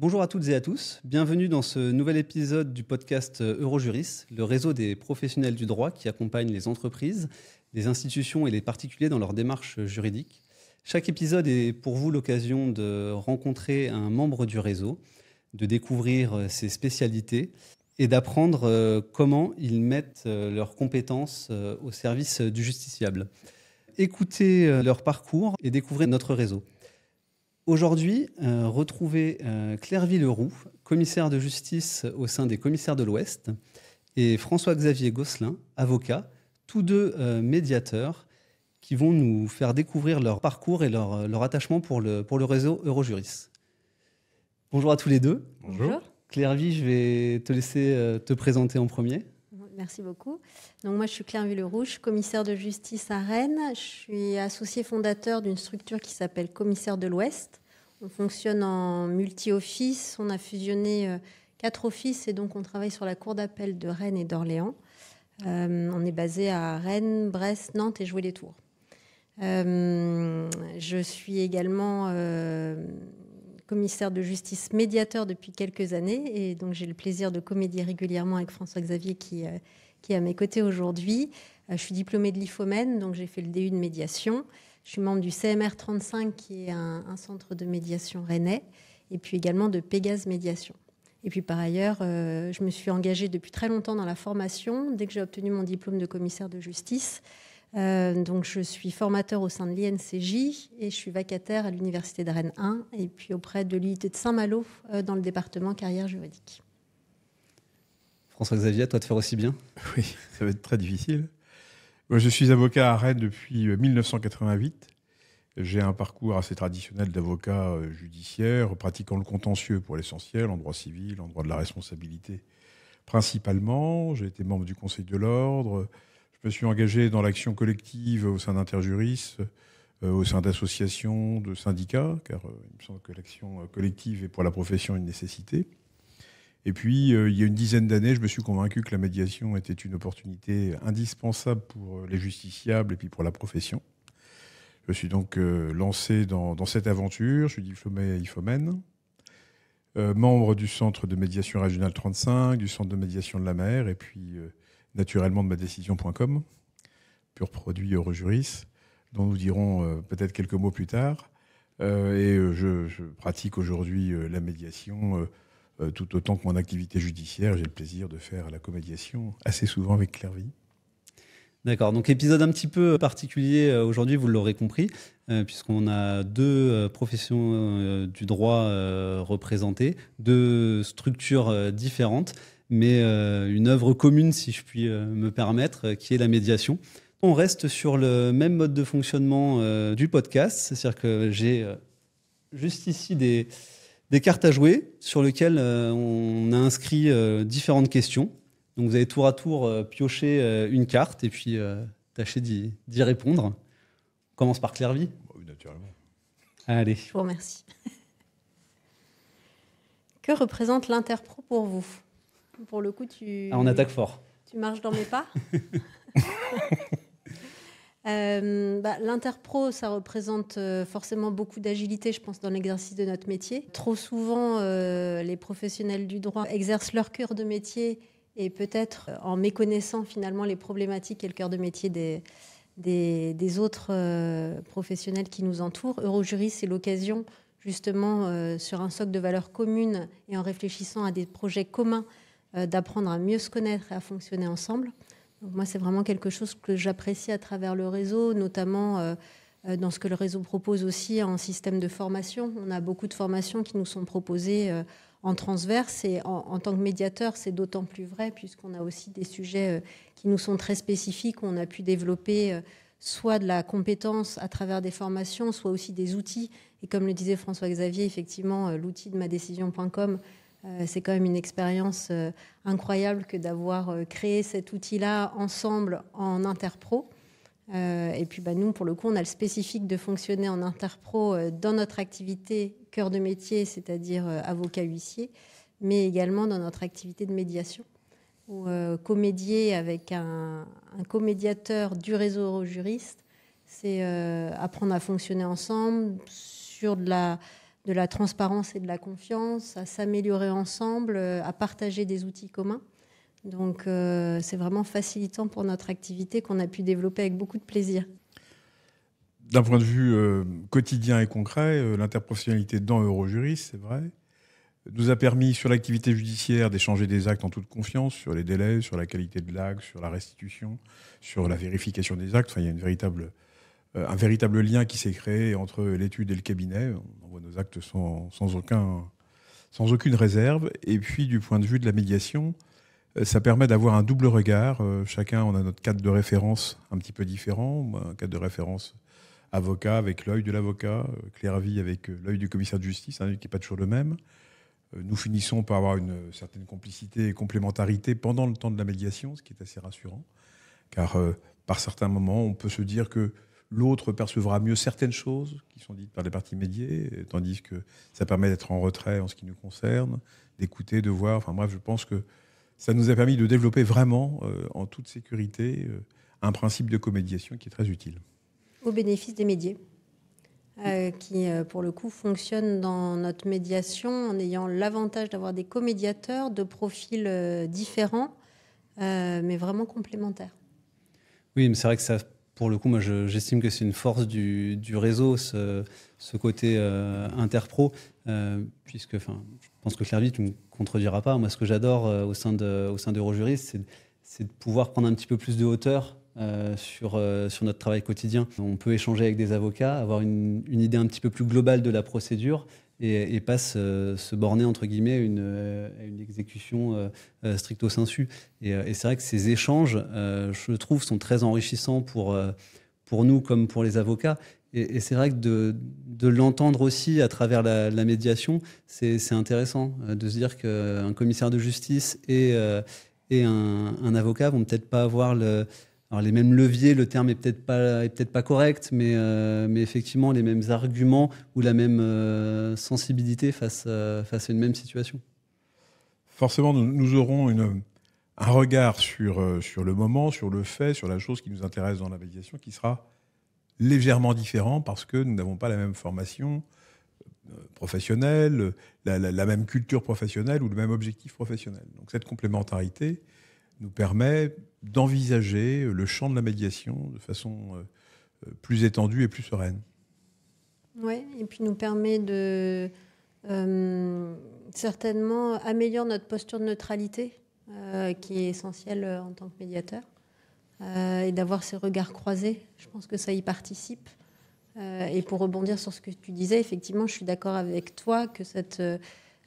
Bonjour à toutes et à tous, bienvenue dans ce nouvel épisode du podcast Eurojuris, le réseau des professionnels du droit qui accompagne les entreprises, les institutions et les particuliers dans leurs démarches juridiques. Chaque épisode est pour vous l'occasion de rencontrer un membre du réseau, de découvrir ses spécialités et d'apprendre comment ils mettent leurs compétences au service du justiciable. Écoutez leur parcours et découvrez notre réseau. Aujourd'hui, retrouvez Claire Villeroux, commissaire de justice au sein des commissaires de l'Ouest, et François-Xavier Gosselin, avocat, tous deux médiateurs, qui vont nous faire découvrir leur parcours et leur attachement pour le réseau Eurojuris. Bonjour à tous les deux. Bonjour. Claire V, je vais te laisser te présenter en premier. Merci beaucoup. Donc moi, je suis Claire Villeroux, commissaire de justice à Rennes. Je suis associée fondateur d'une structure qui s'appelle Commissaires de l'Ouest. On fonctionne en multi-office. On a fusionné 4 offices et donc on travaille sur la cour d'appel de Rennes et d'Orléans. On est basé à Rennes, Brest, Nantes et Joué-les-Tours. Je suis également commissaire de justice médiateur depuis quelques années et donc j'ai le plaisir de comédier régulièrement avec François-Xavier qui est à mes côtés aujourd'hui. Je suis diplômée de l'IFOMEN, donc j'ai fait le DU de médiation. Je suis membre du CMR 35 qui est un centre de médiation rennais et puis également de Pégase Médiation. Et puis par ailleurs, je me suis engagée depuis très longtemps dans la formation dès que j'ai obtenu mon diplôme de commissaire de justice. Donc je suis formateur au sein de l'INCJ et je suis vacataire à l'Université de Rennes 1 et puis auprès de l'UIT de Saint-Malo dans le département carrière juridique. François-Xavier, à toi de faire aussi bien. Oui, ça va être très difficile. Moi, je suis avocat à Rennes depuis 1988. J'ai un parcours assez traditionnel d'avocat judiciaire, pratiquant le contentieux pour l'essentiel, en droit civil, en droit de la responsabilité principalement. J'ai été membre du Conseil de l'Ordre. Je me suis engagé dans l'action collective au sein d'Interjuris, au sein d'associations, de syndicats, car il me semble que l'action collective est pour la profession une nécessité. Et puis, il y a une dizaine d'années, je me suis convaincu que la médiation était une opportunité indispensable pour les justiciables et puis pour la profession. Je me suis donc lancé dans cette aventure. Je suis diplômé à IFOMEN, membre du centre de médiation régionale 35, du centre de médiation de la mer, et puis naturellement de madécision.com, pur produit Eurojuris, dont nous dirons peut-être quelques mots plus tard. Je pratique aujourd'hui la médiation tout autant que mon activité judiciaire. J'ai le plaisir de faire la comédiation assez souvent avec Claire V. D'accord, donc épisode un petit peu particulier aujourd'hui, vous l'aurez compris, puisqu'on a deux professions du droit représentées, deux structures différentes, mais une œuvre commune, si je puis me permettre, qui est la médiation. On reste sur le même mode de fonctionnement du podcast, c'est-à-dire que j'ai juste ici des cartes à jouer sur lesquelles on a inscrit différentes questions. Donc vous allez tour à tour piocher une carte et puis tâcher d'y répondre. On commence par Claire V. Oui, naturellement. Allez. Je vous remercie. Que représente l'Interpro pour vous ? Pour le coup, on attaque fort. Tu marches dans mes pas. L'Interpro, ça représente forcément beaucoup d'agilité, je pense, dans l'exercice de notre métier. Trop souvent, les professionnels du droit exercent leur cœur de métier et peut-être en méconnaissant finalement les problématiques et le cœur de métier des autres professionnels qui nous entourent. Eurojuris, c'est l'occasion justement sur un socle de valeurs communes et en réfléchissant à des projets communs d'apprendre à mieux se connaître et à fonctionner ensemble. Donc moi, c'est vraiment quelque chose que j'apprécie à travers le réseau, notamment dans ce que le réseau propose aussi en système de formation. On a beaucoup de formations qui nous sont proposées en transverse et en tant que médiateur, c'est d'autant plus vrai puisqu'on a aussi des sujets qui nous sont très spécifiques. On a pu développer soit de la compétence à travers des formations, soit aussi des outils. Et comme le disait François-Xavier, effectivement, l'outil de madécision.com, c'est quand même une expérience incroyable que d'avoir créé cet outil-là ensemble en Interpro. Et puis nous, pour le coup, on a le spécifique de fonctionner en Interpro dans notre activité cœur de métier, c'est-à-dire avocat-huissier, mais également dans notre activité de médiation, où comédier avec un comédiateur du réseau Eurojuris, c'est apprendre à fonctionner ensemble sur de de la transparence et de la confiance, à s'améliorer ensemble, à partager des outils communs. Donc c'est vraiment facilitant pour notre activité qu'on a pu développer avec beaucoup de plaisir. D'un point de vue quotidien et concret, l'interprofessionnalité dans Eurojuris, c'est vrai, nous a permis sur l'activité judiciaire d'échanger des actes en toute confiance, sur les délais, sur la qualité de l'acte, sur la restitution, sur la vérification des actes. Enfin, il y a un véritable lien qui s'est créé entre l'étude et le cabinet. On envoie nos actes sans aucune réserve. Et puis, du point de vue de la médiation, ça permet d'avoir un double regard. Chacun, on a notre cadre de référence un petit peu différent. Moi, un cadre de référence avocat avec l'œil de l'avocat, Claire Vie avec l'œil du commissaire de justice, un œil qui n'est pas toujours le même. Nous finissons par avoir une certaine complicité et complémentarité pendant le temps de la médiation, ce qui est assez rassurant, car par certains moments, on peut se dire que l'autre percevra mieux certaines choses qui sont dites par les parties médiées, tandis que ça permet d'être en retrait en ce qui nous concerne, d'écouter, de voir. Enfin bref, je pense que ça nous a permis de développer vraiment, en toute sécurité, un principe de comédiation qui est très utile. Au bénéfice des médiés, qui, pour le coup, fonctionnent dans notre médiation en ayant l'avantage d'avoir des comédiateurs de profils différents, mais vraiment complémentaires. Oui, mais c'est vrai que ça, pour le coup, moi, j'estime que c'est une force du réseau, ce côté interpro, puisque, je pense que Claire Vie, tu ne me contrediras pas. Moi, ce que j'adore au sein d'Eurojuris, c'est de pouvoir prendre un petit peu plus de hauteur sur notre travail quotidien. On peut échanger avec des avocats, avoir une idée un petit peu plus globale de la procédure et pas se borner, entre guillemets, à une exécution stricto sensu. Et c'est vrai que ces échanges, je trouve, sont très enrichissants pour nous comme pour les avocats. Et c'est vrai que de l'entendre aussi à travers la médiation, c'est intéressant de se dire qu'un commissaire de justice et un avocat vont peut-être pas avoir alors les mêmes leviers, le terme est peut-être pas correct, mais effectivement les mêmes arguments ou la même sensibilité face à une même situation. Forcément, nous aurons un regard sur le moment, sur le fait, sur la chose qui nous intéresse dans la médiation, qui sera légèrement différent parce que nous n'avons pas la même formation professionnelle, la même culture professionnelle ou le même objectif professionnel. Donc cette complémentarité nous permet d'envisager le champ de la médiation de façon plus étendue et plus sereine. Oui, et puis nous permet de certainement améliorer notre posture de neutralité, qui est essentielle en tant que médiateur, et d'avoir ces regards croisés. Je pense que ça y participe. Et pour rebondir sur ce que tu disais, effectivement, je suis d'accord avec toi que cette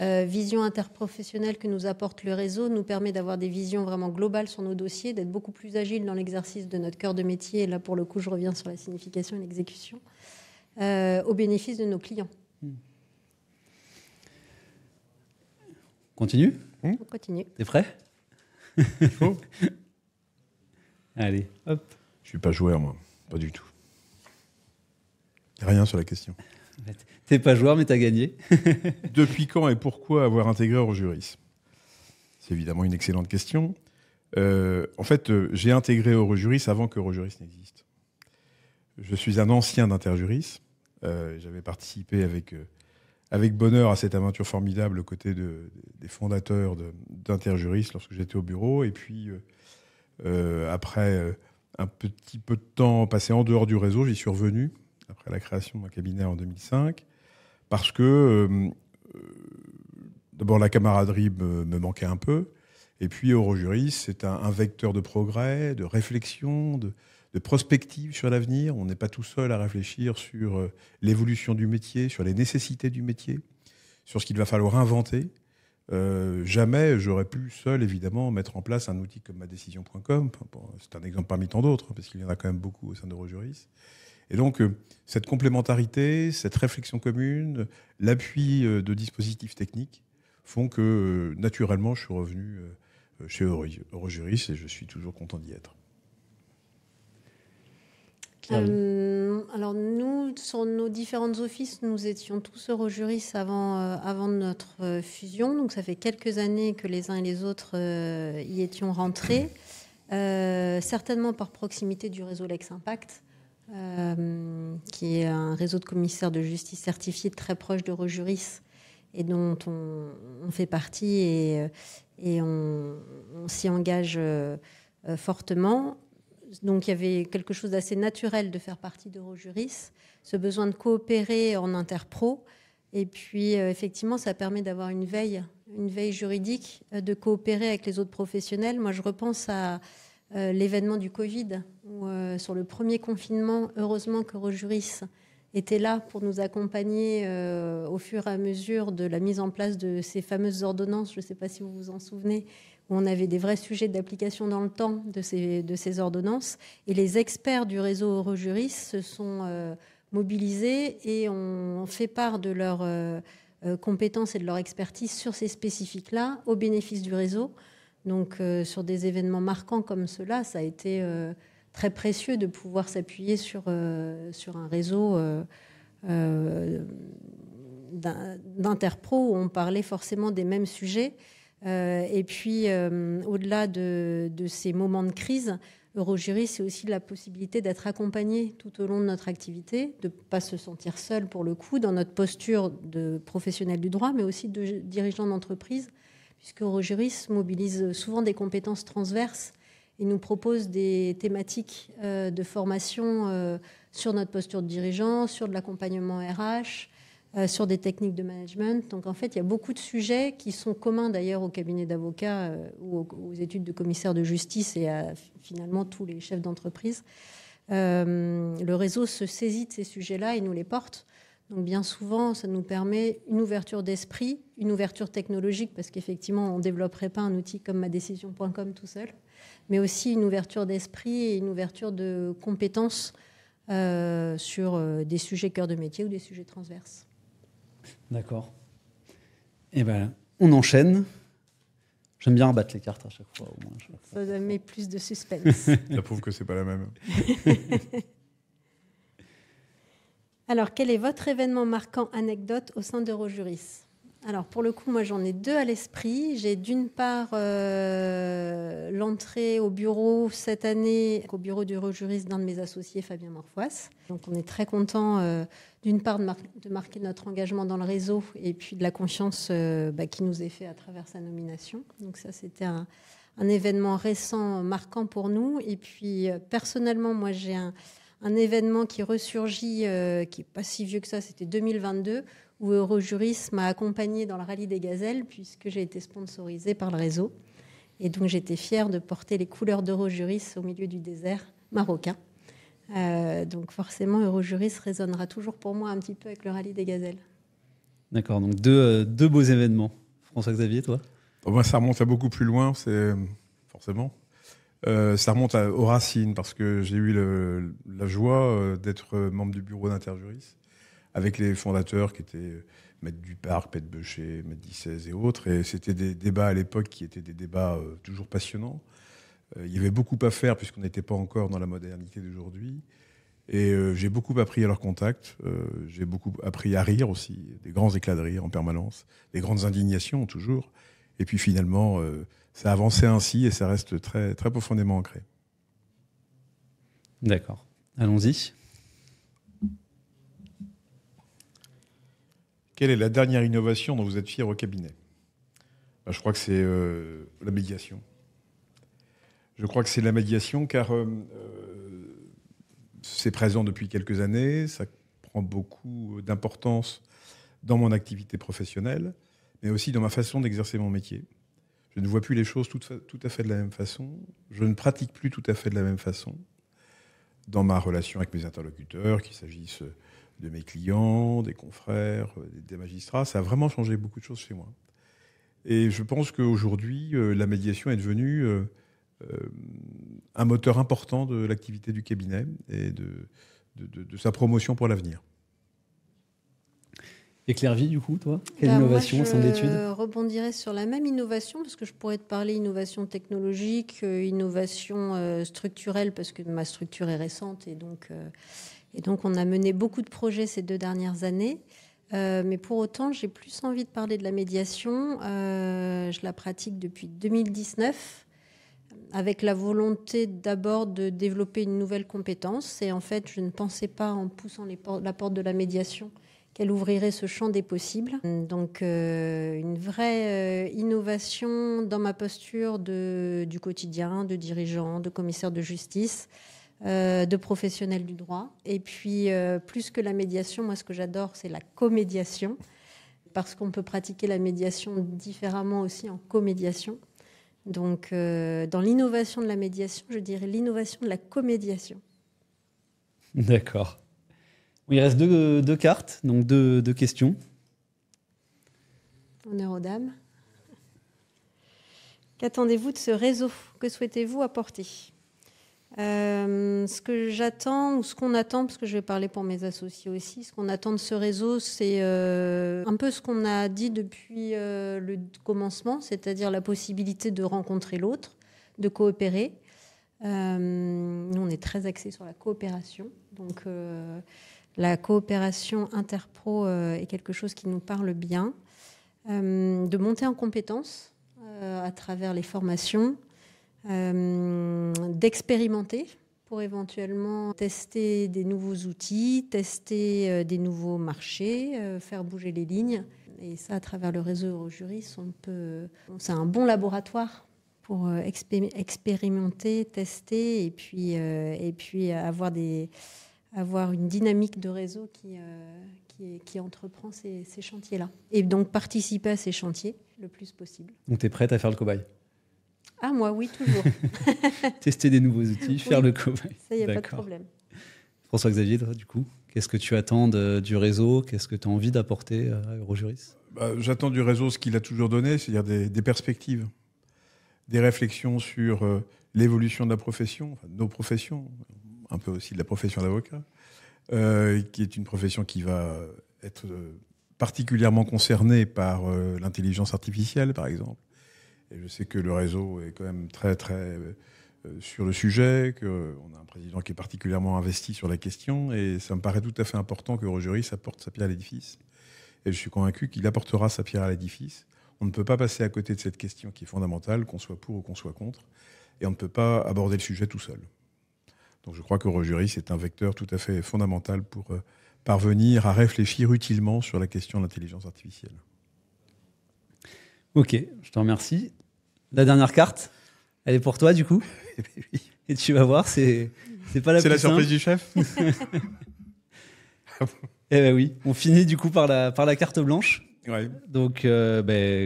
vision interprofessionnelle que nous apporte le réseau nous permet d'avoir des visions vraiment globales sur nos dossiers, d'être beaucoup plus agile dans l'exercice de notre cœur de métier. Et là, pour le coup, je reviens sur la signification et l'exécution, au bénéfice de nos clients. Continue ? On continue. T'es prêt ? Il faut. Allez, hop. Je suis pas joueur, moi. Pas du tout. Rien sur la question. T'es pas joueur, mais t'as gagné. Depuis quand et pourquoi avoir intégré Eurojuris ? C'est évidemment une excellente question. En fait, j'ai intégré Eurojuris avant que Eurojuris n'existe. Je suis un ancien d'Interjuris. J'avais participé avec bonheur à cette aventure formidable aux côtés des fondateurs d'Interjuris lorsque j'étais au bureau. Et puis, après un petit peu de temps passé en dehors du réseau, j'y suis revenu après la création de mon cabinet en 2005, parce que d'abord la camaraderie me manquait un peu, et puis Eurojuris, c'est un vecteur de progrès, de réflexion, de prospective sur l'avenir. On n'est pas tout seul à réfléchir sur l'évolution du métier, sur les nécessités du métier, sur ce qu'il va falloir inventer. Jamais j'aurais pu seul, évidemment, mettre en place un outil comme madecision.com. C'est un exemple parmi tant d'autres, parce qu'il y en a quand même beaucoup au sein d'Eurojuris. Et donc, cette complémentarité, cette réflexion commune, l'appui de dispositifs techniques font que, naturellement, je suis revenu chez Eurojuris et je suis toujours content d'y être. Alors nous, sur nos différents offices, nous étions tous Eurojuris avant notre fusion. Donc ça fait quelques années que les uns et les autres y étions rentrés, certainement par proximité du réseau Lex Impact, qui est un réseau de commissaires de justice certifiés très proche d'Eurojuris et dont on fait partie et on s'y engage fortement. Donc il y avait quelque chose d'assez naturel de faire partie d'Eurojuris, ce besoin de coopérer en interpro. Et puis effectivement, ça permet d'avoir une veille juridique, de coopérer avec les autres professionnels. Moi, je repense à l'événement du Covid, où sur le premier confinement, heureusement qu'Eurojuris était là pour nous accompagner au fur et à mesure de la mise en place de ces fameuses ordonnances. Je ne sais pas si vous vous en souvenez, où on avait des vrais sujets d'application dans le temps de ces ordonnances. Et les experts du réseau Eurojuris se sont mobilisés et ont fait part de leurs compétences et de leur expertise sur ces spécifiques-là au bénéfice du réseau. Donc sur des événements marquants comme ceux-là, ça a été très précieux de pouvoir s'appuyer sur un réseau d'interpro où on parlait forcément des mêmes sujets. Et puis, au-delà de ces moments de crise, Eurojuris, c'est aussi la possibilité d'être accompagné tout au long de notre activité, de ne pas se sentir seul pour le coup dans notre posture de professionnel du droit, mais aussi de dirigeant d'entreprise, puisque Eurojuris mobilise souvent des compétences transverses et nous propose des thématiques de formation sur notre posture de dirigeant, sur de l'accompagnement RH, sur des techniques de management. Donc en fait, il y a beaucoup de sujets qui sont communs d'ailleurs au cabinet d'avocats ou aux études de commissaires de justice et à finalement tous les chefs d'entreprise. Le réseau se saisit de ces sujets-là et nous les porte. Donc bien souvent, ça nous permet une ouverture d'esprit, une ouverture technologique, parce qu'effectivement, on ne développerait pas un outil comme madecision.com tout seul, mais aussi une ouverture d'esprit et une ouverture de compétences sur des sujets cœur de métier ou des sujets transverses. D'accord. Et ben, on enchaîne. J'aime bien rebattre les cartes à chaque fois. Au moins, ça met plus de suspense. Ça prouve que c'est pas la même. Alors, quel est votre événement marquant anecdote au sein d'Eurojuris ? Alors, pour le coup, moi, j'en ai deux à l'esprit. J'ai d'une part l'entrée au bureau cette année, au bureau d'Eurojuris d'un de mes associés, Fabien Morfois. Donc, on est très content, d'une part, de marquer notre engagement dans le réseau et puis de la confiance qui nous est faite à travers sa nomination. Donc, ça, c'était un événement récent, marquant pour nous. Et puis, personnellement, moi, j'ai un événement qui ressurgit, qui n'est pas si vieux que ça, c'était 2022, où Eurojuris m'a accompagnée dans le rallye des gazelles, puisque j'ai été sponsorisée par le réseau. Et donc j'étais fière de porter les couleurs d'Eurojuris au milieu du désert marocain. Donc forcément, Eurojuris résonnera toujours pour moi un petit peu avec le rallye des gazelles. D'accord, donc deux beaux événements. François-Xavier, toi ? Moi, ça remonte à beaucoup plus loin, c'est forcément. Ça remonte aux racines, parce que j'ai eu la joie d'être membre du bureau d'Interjuris, avec les fondateurs qui étaient Maître Duparc, Maître Beuchet, Maître Dissez et autres. Et c'était des débats à l'époque qui étaient des débats toujours passionnants. Il y avait beaucoup à faire puisqu'on n'était pas encore dans la modernité d'aujourd'hui. Et j'ai beaucoup appris à leur contact. J'ai beaucoup appris à rire aussi, des grands éclats de rire en permanence, des grandes indignations toujours. Et puis finalement, ça a avancé ainsi et ça reste très, très profondément ancré. D'accord. Allons-y. Quelle est la dernière innovation dont vous êtes fier au cabinet ? Je crois que c'est la médiation. Je crois que c'est la médiation car c'est présent depuis quelques années, ça prend beaucoup d'importance dans mon activité professionnelle, mais aussi dans ma façon d'exercer mon métier. Je ne vois plus les choses tout à fait de la même façon. Je ne pratique plus tout à fait de la même façon dans ma relation avec mes interlocuteurs, qu'il s'agisse de mes clients, des confrères, des magistrats. Ça a vraiment changé beaucoup de choses chez moi. Et je pense qu'aujourd'hui, la médiation est devenue un moteur important de l'activité du cabinet et de sa promotion pour l'avenir. Et Claire-Vie, du coup, toi, quelle innovation au sein de l'étude ? Je rebondirais sur la même innovation, parce que je pourrais te parler innovation technologique, innovation structurelle, parce que ma structure est récente, et donc on a mené beaucoup de projets ces 2 dernières années. Mais pour autant, j'ai plus envie de parler de la médiation. Je la pratique depuis 2019. avec la volonté d'abord de développer une nouvelle compétence. Et en fait, je ne pensais pas, en poussant la porte de la médiation, qu'elle ouvrirait ce champ des possibles. Donc, une vraie innovation dans ma posture du quotidien, de dirigeant, de commissaire de justice, de professionnel du droit. Et puis, plus que la médiation, moi, ce que j'adore, c'est la comédiation, parce qu'on peut pratiquer la médiation différemment aussi en comédiation. Donc, dans l'innovation de la médiation, je dirais l'innovation de la comédiation. D'accord. Il reste deux cartes, donc deux questions. Honneur aux dames. Qu'attendez-vous de ce réseau? Que souhaitez-vous apporter? Ce que j'attends, ou ce qu'on attend, parce que je vais parler pour mes associés aussi, ce qu'on attend de ce réseau, c'est un peu ce qu'on a dit depuis le commencement, c'est-à-dire la possibilité de rencontrer l'autre, de coopérer. Nous, on est très axés sur la coopération. Donc, la coopération interpro est quelque chose qui nous parle bien. De monter en compétences à travers les formations, d'expérimenter pour éventuellement tester des nouveaux outils, tester des nouveaux marchés, faire bouger les lignes. Et ça, à travers le réseau Eurojuris, c'est un bon laboratoire pour expérimenter, tester et puis avoir une dynamique de réseau qui entreprend ces chantiers-là. Et donc participer à ces chantiers le plus possible. Donc tu es prête à faire le cobaye? Ah, moi, oui, toujours. Tester des nouveaux outils, faire le cobaye. Ça, il n'y a pas de problème. François-Xavier, toi, du coup, qu'est-ce que tu attends du réseau? Qu'est-ce que tu as envie d'apporter à Eurojuris? J'attends du réseau ce qu'il a toujours donné, c'est-à-dire des perspectives, des réflexions sur l'évolution de la profession, enfin, de nos professions, un peu aussi de la profession d'avocat, qui est une profession qui va être particulièrement concernée par l'intelligence artificielle, par exemple. Et je sais que le réseau est quand même très, très sur le sujet, qu'on a un président qui est particulièrement investi sur la question, et ça me paraît tout à fait important que Eurojuris apporte sa pierre à l'édifice. Et je suis convaincu qu'il apportera sa pierre à l'édifice. On ne peut pas passer à côté de cette question qui est fondamentale, qu'on soit pour ou qu'on soit contre, et on ne peut pas aborder le sujet tout seul. Donc je crois qu'Eurojuris est un vecteur tout à fait fondamental pour parvenir à réfléchir utilement sur la question de l'intelligence artificielle. Ok, je te remercie. La dernière carte, elle est pour toi du coup. Et tu vas voir, c'est pas la plus simple. C'est la surprise du chef. Eh ben oui, on finit du coup par la carte blanche. Ouais. Donc,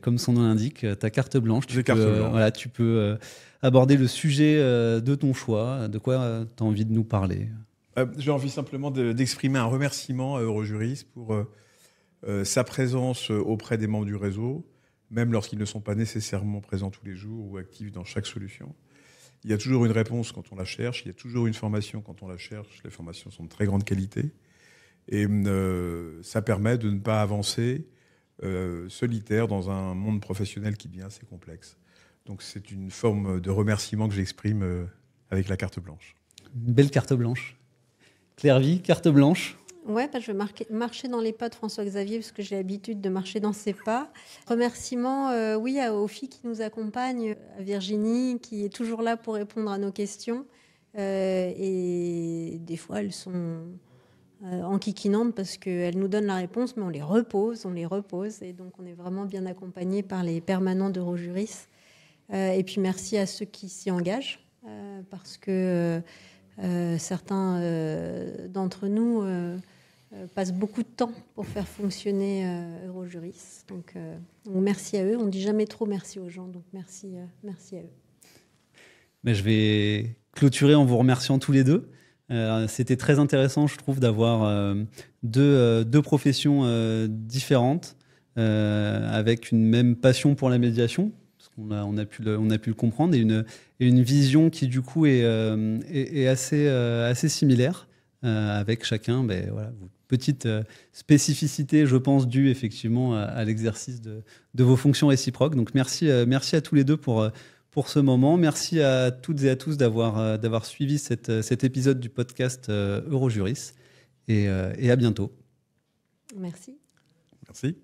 comme son nom l'indique, ta carte blanche. Tu peux aborder le sujet de ton choix, de quoi tu as envie de nous parler. J'ai envie simplement d'exprimer un remerciement à Eurojuris pour sa présence auprès des membres du réseau, même lorsqu'ils ne sont pas nécessairement présents tous les jours ou actifs dans chaque solution. Il y a toujours une réponse quand on la cherche, il y a toujours une formation quand on la cherche. Les formations sont de très grande qualité. Et ça permet de ne pas avancer solitaire dans un monde professionnel qui devient assez complexe. Donc c'est une forme de remerciement que j'exprime avec la carte blanche. Une belle carte blanche. Claire-Vie, carte blanche. Ouais, je vais marcher dans les pas de François-Xavier parce que j'ai l'habitude de marcher dans ses pas. Remerciement, aux filles qui nous accompagnent, à Virginie qui est toujours là pour répondre à nos questions. Et des fois, elles sont enquiquinantes parce qu'elles nous donnent la réponse, mais on les repose. Et donc, on est vraiment bien accompagnés par les permanents d'Eurojuris. Et puis, merci à ceux qui s'y engagent parce que certains d'entre nous passent beaucoup de temps pour faire fonctionner Eurojuris. Donc, merci à eux. On ne dit jamais trop merci aux gens, donc merci à eux. Mais je vais clôturer en vous remerciant tous les deux. C'était très intéressant, je trouve, d'avoir deux professions différentes avec une même passion pour la médiation. On a pu le comprendre, et une vision qui du coup est assez similaire, avec chacun petite spécificité, je pense, due effectivement à l'exercice de vos fonctions réciproques. Donc merci à tous les deux pour ce moment. Merci à toutes et à tous d'avoir suivi cet épisode du podcast Eurojuris, et à bientôt. Merci. Merci.